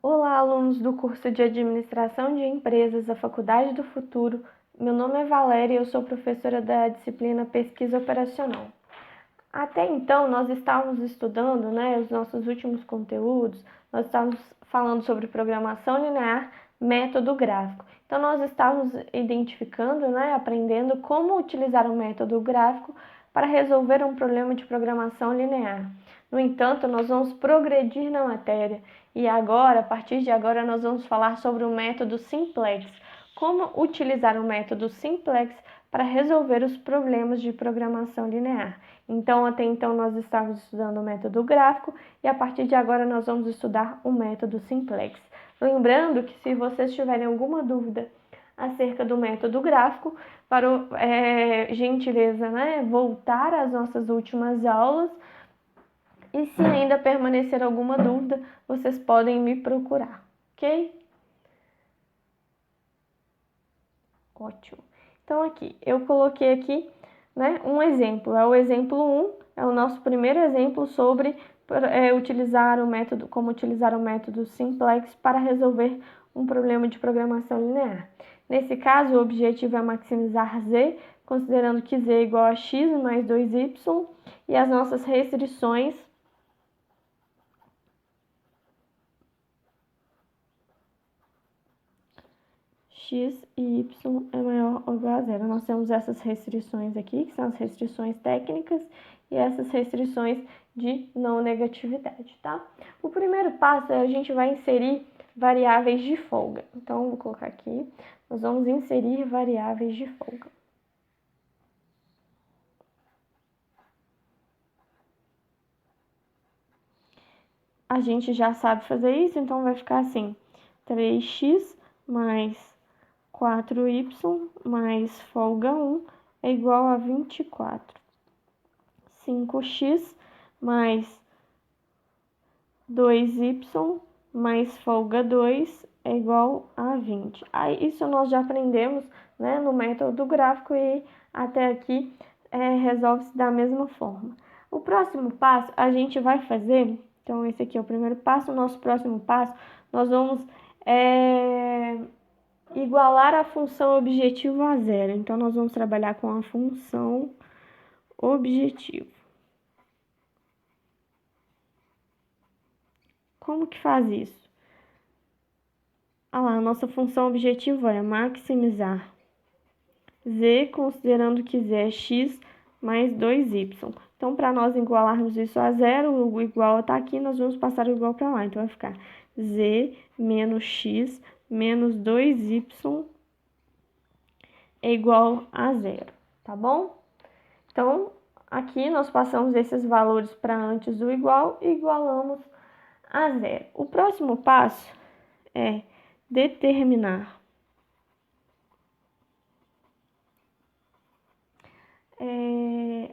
Olá, alunos do curso de Administração de Empresas da Faculdade do Futuro. Meu nome é Valéria e eu sou professora da disciplina Pesquisa Operacional. Até então, nós estávamos estudando, os nossos últimos conteúdos, nós estávamos falando sobre programação linear, método gráfico. Então, nós estávamos identificando, aprendendo como utilizar o método gráfico para resolver um problema de programação linear. No entanto, nós vamos progredir na matéria e agora, a partir de agora, nós vamos falar sobre o método simplex. Como utilizar o método simplex para resolver os problemas de programação linear. Então, até então, nós estávamos estudando o método gráfico e a partir de agora nós vamos estudar o método simplex. Lembrando que se vocês tiverem alguma dúvida acerca do método gráfico, gentileza, voltar às nossas últimas aulas. E se ainda permanecer alguma dúvida, vocês podem me procurar, ok? Ótimo. Então, aqui, eu coloquei aqui, um exemplo. É o exemplo 1, é o nosso primeiro exemplo sobre como utilizar o método simplex para resolver um problema de programação linear. Nesse caso, o objetivo é maximizar z, considerando que z é igual a x mais 2y, e as nossas restrições x e y é maior ou igual a zero. Nós temos essas restrições aqui, que são as restrições técnicas, e essas restrições de não negatividade, tá? O primeiro passo é a gente vai inserir variáveis de folga. Então, vou colocar aqui, nós vamos inserir variáveis de folga. A gente já sabe fazer isso, então vai ficar assim, 3x mais 4y mais folga 1 é igual a 24. 5x mais 2y mais folga 2 é igual a 20. Aí, isso nós já aprendemos, no método gráfico e até aqui resolve-se da mesma forma. O próximo passo a gente vai fazer, então esse aqui é o primeiro passo, o nosso próximo passo, nós vamos igualar a função objetivo a zero. Então, nós vamos trabalhar com a função objetivo. Como que faz isso? A nossa função objetivo é maximizar z, considerando que z é x mais 2y. Então, para nós igualarmos isso a zero, o igual está aqui, nós vamos passar o igual para lá. Então, vai ficar z menos x menos 2y é igual a zero, tá bom? Então, aqui nós passamos esses valores para antes do igual e igualamos a zero. O próximo passo é determinar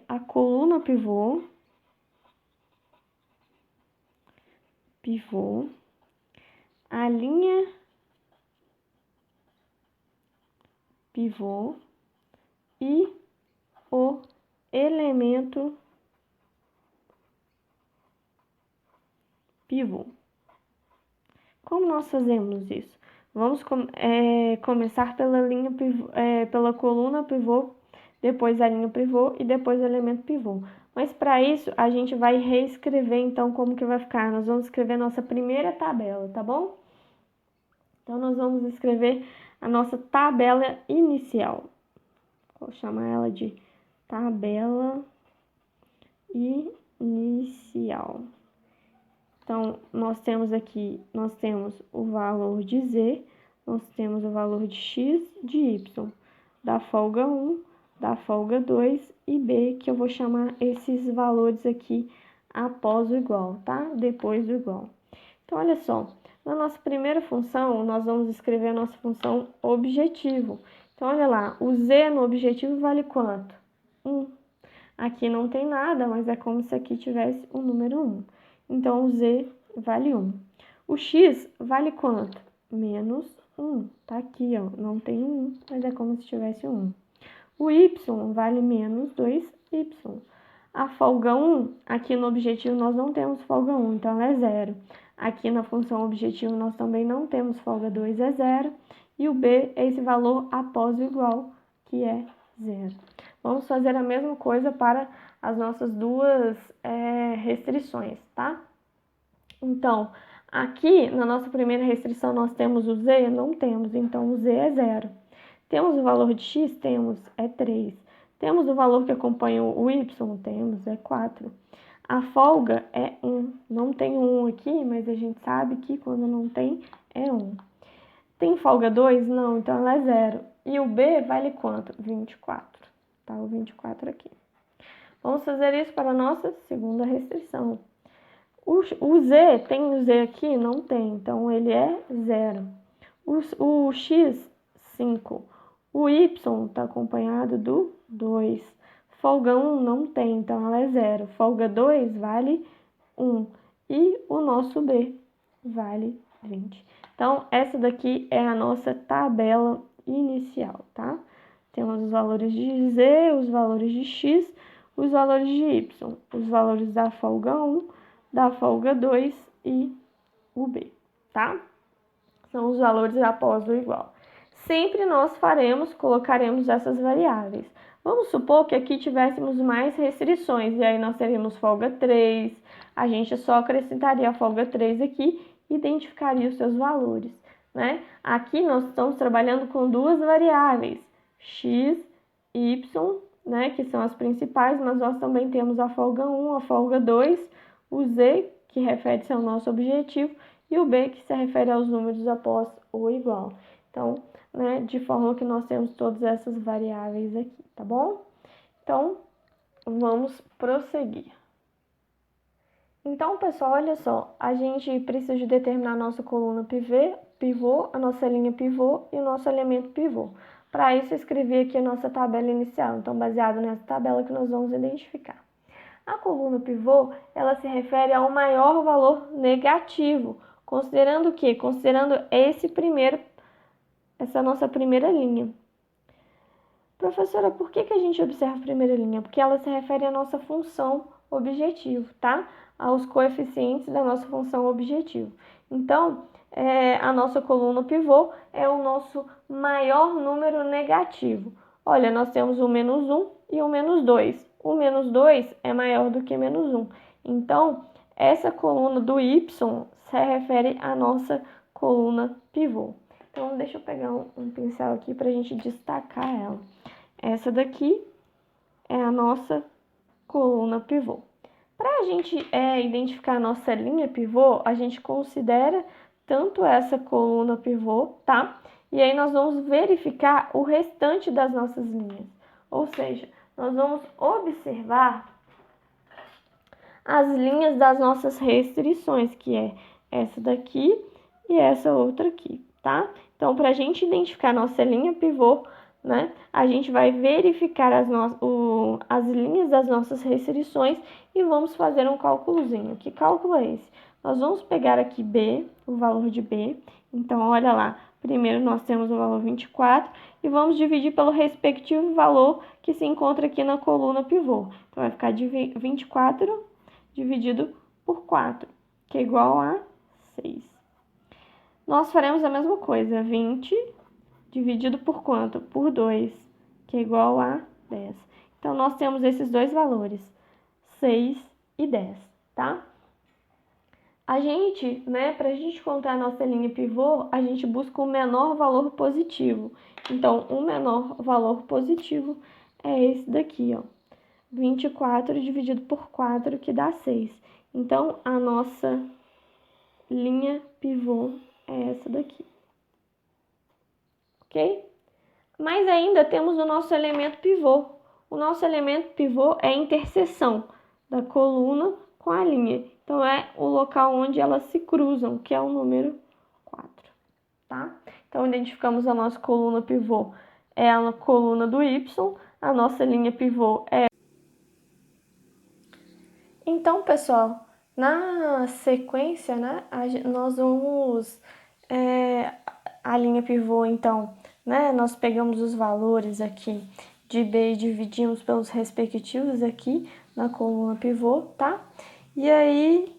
a coluna pivô, a linha pivô e o elemento pivô. Como nós fazemos isso? Vamos começar pela linha pivô, pela coluna pivô, depois a linha pivô e depois o elemento pivô. Mas para isso a gente vai reescrever então como que vai ficar. Nós vamos escrever nossa primeira tabela, tá bom? Então nós vamos escrever a nossa tabela inicial. Vou chamar ela de tabela inicial. Então, nós temos o valor de z, nós temos o valor de x, de y, da folga 1, da folga 2 e b, que eu vou chamar esses valores aqui após o igual, tá? Depois do igual. Então, olha só, na nossa primeira função, nós vamos escrever a nossa função objetivo. Então, olha lá, o z no objetivo vale quanto? 1. Aqui não tem nada, mas é como se aqui tivesse o número 1. Então, o z vale 1. O x vale quanto? Menos 1. Tá aqui, ó, não tem 1, mas é como se tivesse 1. O y vale menos 2y. A folga 1, aqui no objetivo nós não temos folga 1, então ela é 0. Aqui na função objetivo nós também não temos folga 2 é 0. E o B é esse valor após o igual, que é 0. Vamos fazer a mesma coisa para as nossas duas restrições, tá? Então, aqui na nossa primeira restrição nós temos o Z? Não temos, então o Z é 0. Temos o valor de x? Temos, é 3. Temos o valor que acompanha o y? Temos, é 4. A folga é 1. Não tem 1 aqui, mas a gente sabe que quando não tem, é 1. Tem folga 2? Não, então ela é 0. E o B vale quanto? 24. Tá o 24 aqui. Vamos fazer isso para a nossa segunda restrição. O Z, tem o Z aqui? Não tem, então ele é 0. O X, 5. O Y está acompanhado do 2. Folga 1 não tem, então ela é 0. Folga 2 vale 1. E o nosso B vale 20. Então, essa daqui é a nossa tabela inicial, tá? Temos os valores de Z, os valores de X, os valores de Y, os valores da folga 1, da folga 2 e o B, tá? São os valores após o igual. Sempre nós colocaremos essas variáveis. Vamos supor que aqui tivéssemos mais restrições, e aí nós teríamos folga 3, a gente só acrescentaria a folga 3 aqui e identificaria os seus valores, né? Aqui nós estamos trabalhando com duas variáveis, x, y, né, que são as principais, mas nós também temos a folga 1, a folga 2, o z, que refere-se ao nosso objetivo, e o b, que se refere aos números após o igual. Então, né, de forma que nós temos todas essas variáveis aqui, tá bom? Então, vamos prosseguir. Então, pessoal, olha só, a gente precisa de determinar a nossa coluna pivô, a nossa linha pivô e o nosso elemento pivô. Para isso, eu escrevi aqui a nossa tabela inicial, então, baseado nessa tabela que nós vamos identificar. A coluna pivô, ela se refere ao maior valor negativo, considerando o quê? Considerando essa nossa primeira linha. Professora, por que a gente observa a primeira linha? Porque ela se refere à nossa função objetivo, tá? Aos coeficientes da nossa função objetivo. Então, a nossa coluna pivô é o nosso maior número negativo. Olha, nós temos o menos 1 e o menos 2. O menos 2 é maior do que menos 1. Então, essa coluna do y se refere à nossa coluna pivô. Então, deixa eu pegar um pincel aqui para a gente destacar ela. Essa daqui é a nossa coluna pivô. Para a gente identificar a nossa linha pivô, a gente considera tanto essa coluna pivô, tá? E aí nós vamos verificar o restante das nossas linhas. Ou seja, nós vamos observar as linhas das nossas restrições, que é essa daqui e essa outra aqui, tá? Então, para a gente identificar a nossa linha pivô, né, a gente vai verificar as linhas das nossas restrições e vamos fazer um cálculozinho. Que cálculo é esse? Nós vamos pegar aqui B, o valor de B. Então, olha lá, primeiro nós temos o valor 24 e vamos dividir pelo respectivo valor que se encontra aqui na coluna pivô. Então, vai ficar 24 dividido por 4, que é igual a 6. Nós faremos a mesma coisa, 20 dividido por quanto? Por 2, que é igual a 10. Então, nós temos esses dois valores, 6 e 10, tá? A gente, né, para a gente encontrar a nossa linha pivô, a gente busca o menor valor positivo. Então, o menor valor positivo é esse daqui, ó. 24 dividido por 4, que dá 6. Então, a nossa linha pivô é essa daqui. Ok? Mas ainda temos o nosso elemento pivô. O nosso elemento pivô é a interseção da coluna com a linha. Então, é o local onde elas se cruzam, que é o número 4, tá? Então, identificamos a nossa coluna pivô, é a coluna do Y, a nossa linha pivô é... Então, pessoal, na sequência, né, nós vamos... a linha pivô, então, né, nós pegamos os valores aqui de B e dividimos pelos respectivos aqui na coluna pivô, tá? E aí,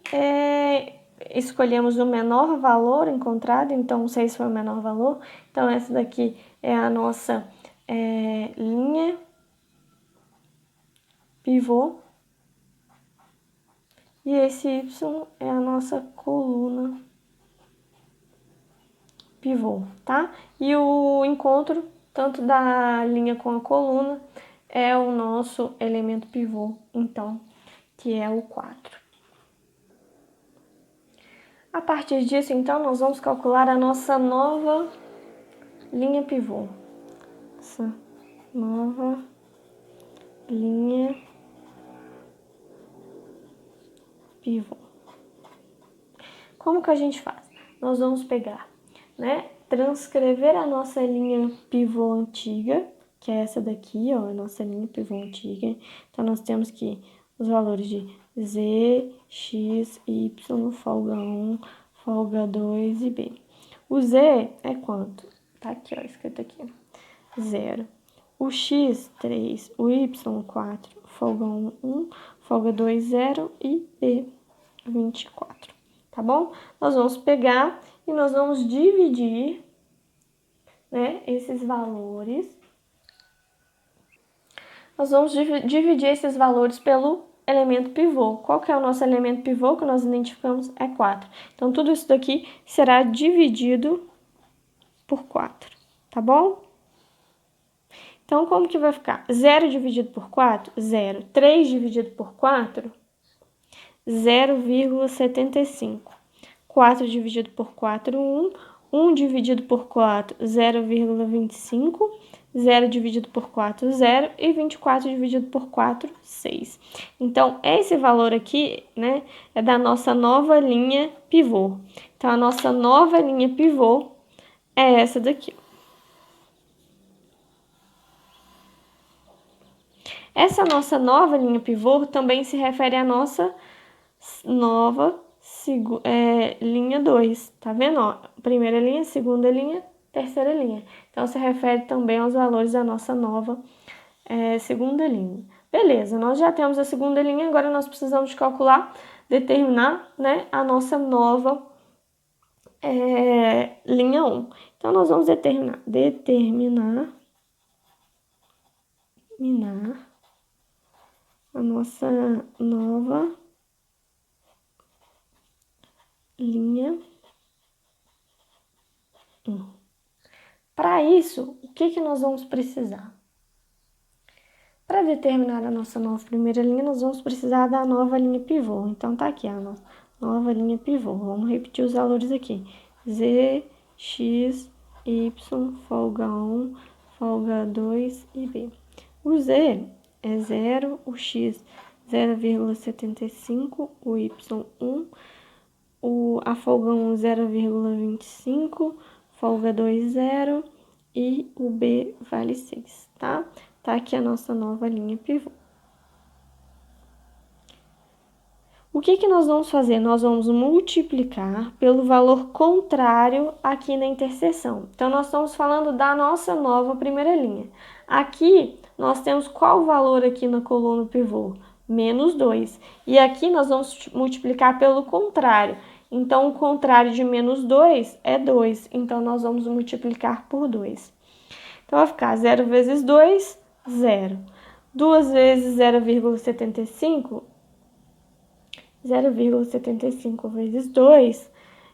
escolhemos o menor valor encontrado, então o 6 foi o menor valor. Então, essa daqui é a nossa linha pivô. E esse Y é a nossa coluna pivô, tá? E o encontro, tanto da linha com a coluna, é o nosso elemento pivô, então, que é o 4. A partir disso, então, nós vamos calcular a nossa nova linha pivô. Essa nova linha pivô. Como que a gente faz? Nós vamos pegar, né, transcrever a nossa linha pivô antiga, que é essa daqui, ó, a nossa linha pivô antiga. Então, nós temos que os valores de Z, X, Y, folga 1, folga 2 e B. O Z é quanto? Tá aqui, ó, escrito aqui. 0. O X, 3. O Y, 4. Folga 1, 1. Folga 2, 0. E B, 24. Tá bom? Nós vamos pegar e nós vamos dividir, né, esses valores. Nós vamos dividir esses valores pelo elemento pivô. Qual que é o nosso elemento pivô que nós identificamos? É 4. Então, tudo isso daqui será dividido por 4, tá bom? Então, como que vai ficar? 0 dividido por 4? 0. 3 dividido por 4? 0,75. 4 dividido por 4, 1. 1 dividido por 4, 0,25. 0 dividido por 4, 0. E 24 dividido por 4, 6. Então, esse valor aqui, né, é da nossa nova linha pivô. Então, a nossa nova linha pivô é essa daqui. Essa nossa nova linha pivô também se refere à nossa nova linha 2, tá vendo? Ó, primeira linha, segunda linha, terceira linha. Então, se refere também aos valores da nossa nova segunda linha. Beleza, nós já temos a segunda linha, agora nós precisamos calcular, determinar, né, a nossa nova linha 1. Então, nós vamos determinar a nossa nova linha 1. Para isso, o que nós vamos precisar? Para determinar a nossa nova primeira linha, nós vamos precisar da nova linha pivô. Então, tá aqui a nossa nova linha pivô. Vamos repetir os valores aqui. Z, X, Y, folga 1, folga 2 e B. O Z é 0, o X 0,75, o Y 1, a folga 1 0,25, folga 2 0 e o B vale 6, tá? Tá aqui a nossa nova linha pivô. O que nós vamos fazer? Nós vamos multiplicar pelo valor contrário aqui na interseção. Então, nós estamos falando da nossa nova primeira linha. Aqui, nós temos qual valor aqui na coluna pivô? Menos 2. E aqui nós vamos multiplicar pelo contrário. Então, o contrário de menos 2 é 2. Então, nós vamos multiplicar por 2. Então, vai ficar 0 vezes 2, 0. 2 vezes 0,75, 0,75 vezes 2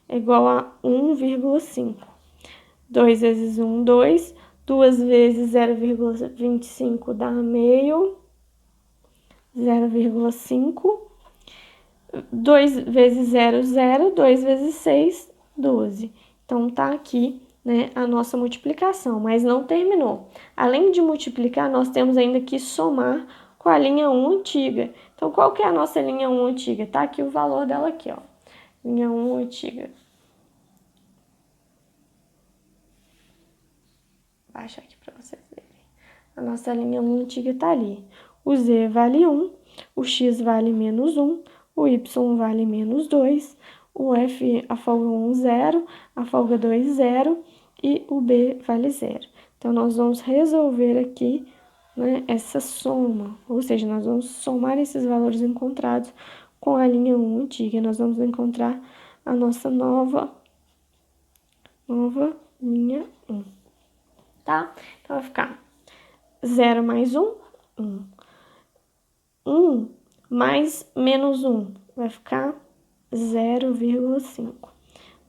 é igual a 1,5. 2 vezes 1, 2. 2 vezes 0,25 dá meio. 0,5. 2 vezes 0, 0. 2 vezes 6, 12. Então, tá aqui, né, a nossa multiplicação, mas não terminou. Além de multiplicar, nós temos ainda que somar com a linha 1 antiga. Então, qual que é a nossa linha 1 antiga? Tá aqui o valor dela aqui, ó. Linha 1 antiga. Vou baixar aqui para vocês verem. A nossa linha 1 antiga tá ali. O Z vale 1, o X vale menos 1, o Y vale menos 2, o F, a folga 1, 0, a folga 2, 0 e o B vale 0. Então, nós vamos resolver aqui, né, essa soma, ou seja, nós vamos somar esses valores encontrados com a linha 1 antiga. Nós vamos encontrar a nossa nova linha 1, tá? Então, vai ficar 0 mais 1, 1. 1 mais menos 1, vai ficar 0,5.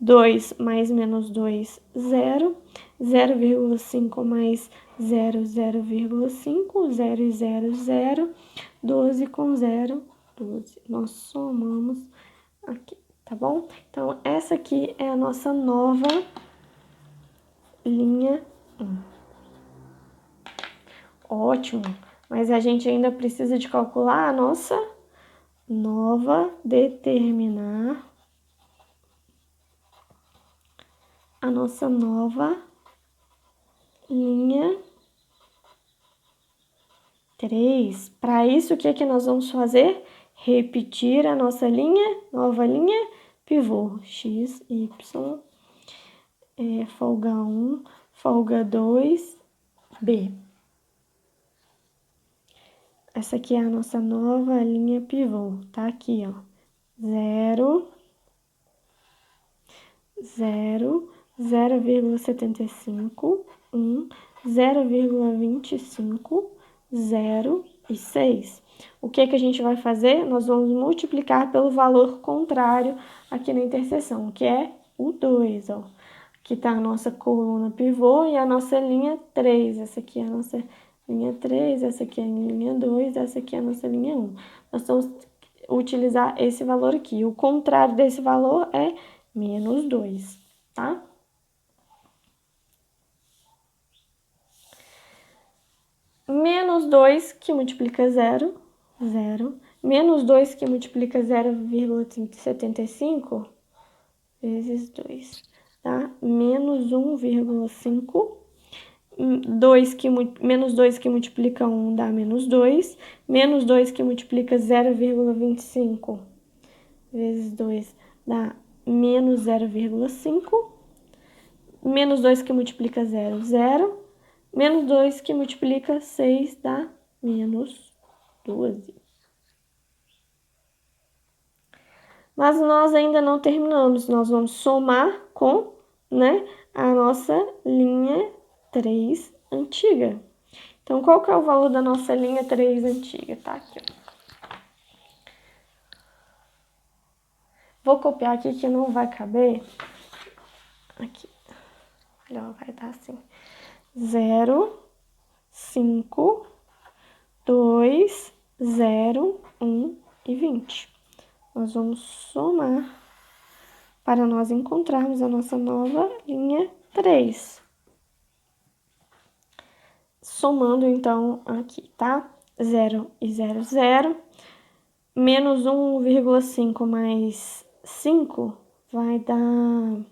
2 mais menos 2, 0. 0,5 mais 0, 0,5. 0 e 0, 0. 12 com 0, 12. Nós somamos aqui, tá bom? Então, essa aqui é a nossa nova linha 1. Ótimo, mas a gente ainda precisa de calcular a nossa nova, determinar a nossa nova linha 3. Para isso, o que que nós vamos fazer? Repetir a nossa nova linha pivô. X, Y, folga 1, folga 2, B. Essa aqui é a nossa nova linha pivô, tá aqui, ó. 0, 0, 0,75, 1, 0,25, 0 e 6. O que que a gente vai fazer? Nós vamos multiplicar pelo valor contrário aqui na interseção, que é o 2, ó. Aqui tá a nossa coluna pivô e a nossa linha 3. Essa aqui é a nossa linha 3, essa aqui é a linha 2, essa aqui é a nossa linha 1. Nós vamos utilizar esse valor aqui. O contrário desse valor é menos 2, tá? Menos 2 que multiplica 0, 0. Menos 2 que multiplica 0,75 vezes 2, tá? Menos 1,5. Menos 2 que multiplica 1 dá menos 2. Menos 2 que multiplica 0,25 vezes 2 dá menos 0,5. Menos 2 que multiplica 0, 0. Menos 2 que multiplica 6 dá menos 12. Mas nós ainda não terminamos. Nós vamos somar com, né, a nossa linha 3 antiga. Então, qual que é o valor da nossa linha 3 antiga? Tá aqui, ó. Vou copiar aqui que não vai caber. Aqui. Melhor vai dar assim. 0, 5, 2, 0, 1 e 20. Nós vamos somar para nós encontrarmos a nossa nova linha 3. Somando, então, aqui, tá? 0 e 0, 0. Menos 1,5 mais 5 vai dar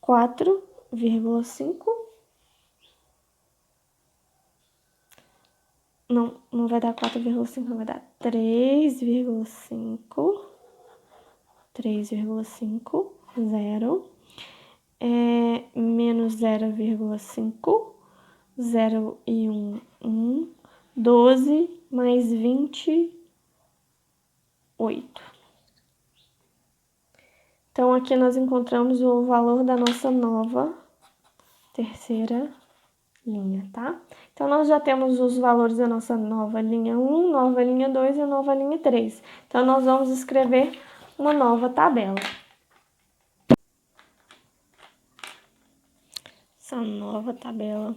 4,5. Não vai dar 4,5, vai dar 3,5. 3,5, 0. Menos 0,5. 0 e 1, 1. 12 mais 28. Então, aqui nós encontramos o valor da nossa nova terceira linha, tá? Então, nós já temos os valores da nossa nova linha 1, nova linha 2 e nova linha 3. Então, nós vamos escrever uma nova tabela. Essa nova tabela.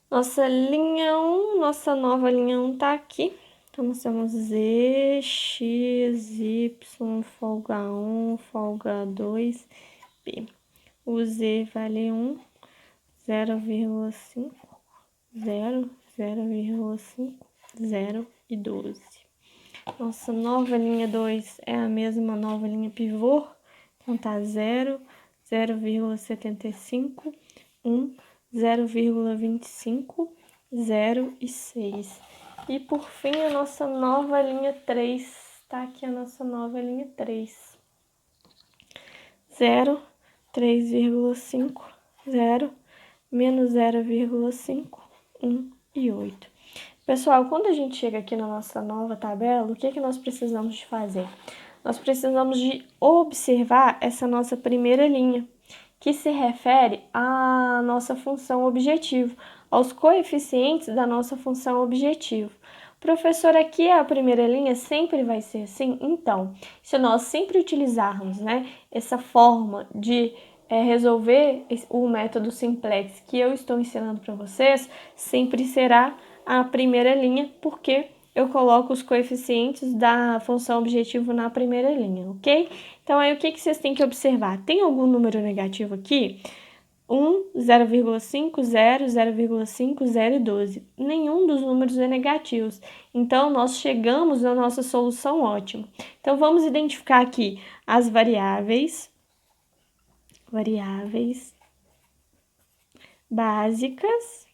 Nossa linha 1, nossa nova linha 1 tá aqui. Então, nós temos Z, X, Y, folga 1, folga 2, B. O Z vale 1, 0,5, 0, 0,5, 0 e 12. Nossa nova linha 2 é a mesma nova linha pivô. Então, tá 0, 0,75, 1, 0,25, 0 e 6. E por fim, a nossa nova linha 3. Tá aqui a nossa nova linha 3. 0, 3,5, 0, menos 0,5, 1, e 8. Pessoal, quando a gente chega aqui na nossa nova tabela, o que que nós precisamos de fazer? Nós precisamos de observar essa nossa primeira linha, que se refere à nossa função objetivo, aos coeficientes da nossa função objetivo. Professor, aqui a primeira linha sempre vai ser assim? Então, se nós sempre utilizarmos, né, essa forma de resolver o método simplex que eu estou ensinando para vocês, sempre será a primeira linha, porque eu coloco os coeficientes da função objetivo na primeira linha, ok? Então, aí o que vocês têm que observar? Tem algum número negativo aqui? 1, 0,5, 0, 0,5, 0 e 12. Nenhum dos números é negativos. Então, nós chegamos na nossa solução ótima. Então, vamos identificar aqui as variáveis básicas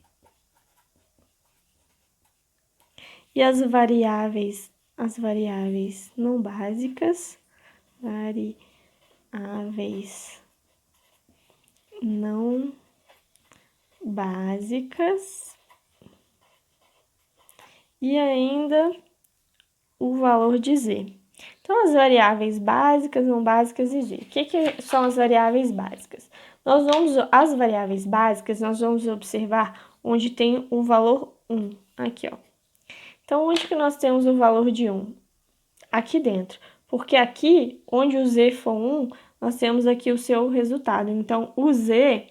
e as variáveis não básicas, variáveis não básicas e ainda o valor de z. Então, as variáveis básicas, não básicas e z. O que são as variáveis básicas? As variáveis básicas, nós vamos observar onde tem o valor 1, aqui, ó. Então, onde que nós temos o valor de 1? Aqui dentro. Porque aqui, onde o z for 1, nós temos aqui o seu resultado. Então, o z,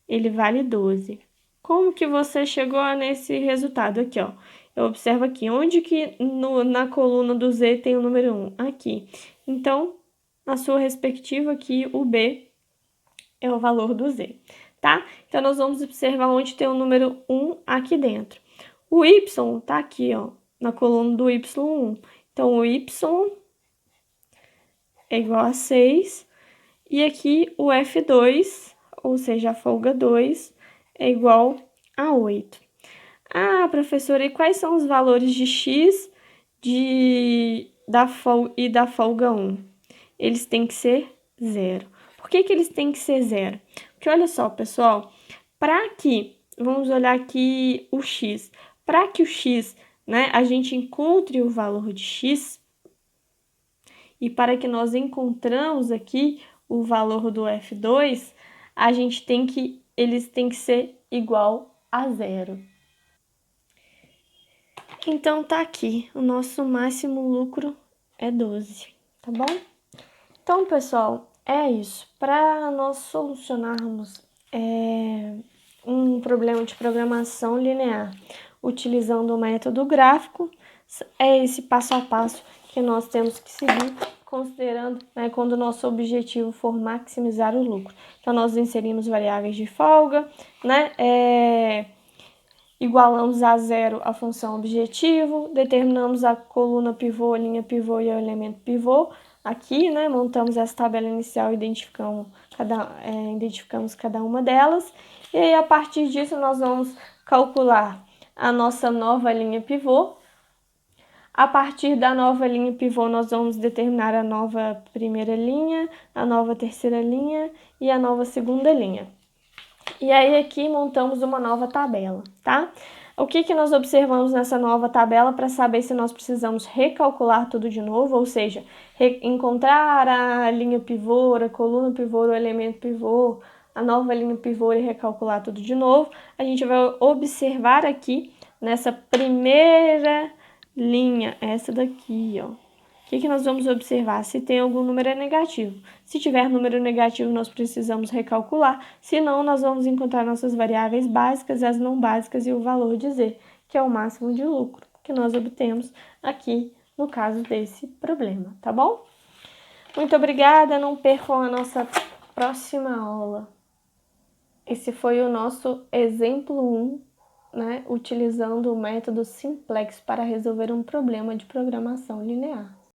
ele vale 12. Como que você chegou nesse resultado aqui, ó? Eu observo aqui, onde que na coluna do z tem o número 1? Aqui. Então, na sua respectiva aqui, o b é o valor do z, tá? Então, nós vamos observar onde tem o número 1 aqui dentro. O y tá aqui, ó, na coluna do y1. Então, o y é igual a 6. E aqui o F2, ou seja, a folga 2, é igual a 8. Ah, professora, e quais são os valores de x e da folga 1? Eles têm que ser 0. Por que eles têm que ser 0? Porque olha só, pessoal, vamos olhar aqui o x. Para que o x, né, a gente encontre o valor de x, e para que nós encontramos aqui o valor do F2, eles têm que ser igual a 0. Então, tá aqui, o nosso máximo lucro é 12, tá bom? Então, pessoal, é isso. Para nós solucionarmos um problema de programação linear utilizando o método gráfico, é esse passo a passo que nós temos que seguir, considerando, né, quando o nosso objetivo for maximizar o lucro. Então, nós inserimos variáveis de folga, né, igualamos a 0 a função objetivo, determinamos a coluna pivô, a linha pivô e o elemento pivô. Aqui, né, montamos essa tabela inicial e identificamos cada uma delas. E aí, a partir disso, nós vamos calcular a nossa nova linha pivô. A partir da nova linha pivô, nós vamos determinar a nova primeira linha, a nova terceira linha e a nova segunda linha. E aí, aqui, montamos uma nova tabela, tá? O que nós observamos nessa nova tabela para saber se nós precisamos recalcular tudo de novo, ou seja, encontrar a linha pivô, a coluna pivô, o elemento pivô, a nova linha pivô e recalcular tudo de novo. A gente vai observar aqui, nessa primeira linha, essa daqui, ó. O que nós vamos observar? Se tem algum número negativo. Se tiver número negativo, nós precisamos recalcular. Se não, nós vamos encontrar nossas variáveis básicas, as não básicas e o valor de z, que é o máximo de lucro que nós obtemos aqui no caso desse problema, tá bom? Muito obrigada, não percam a nossa próxima aula. Esse foi o nosso exemplo 1, né, utilizando o método simplex para resolver um problema de programação linear.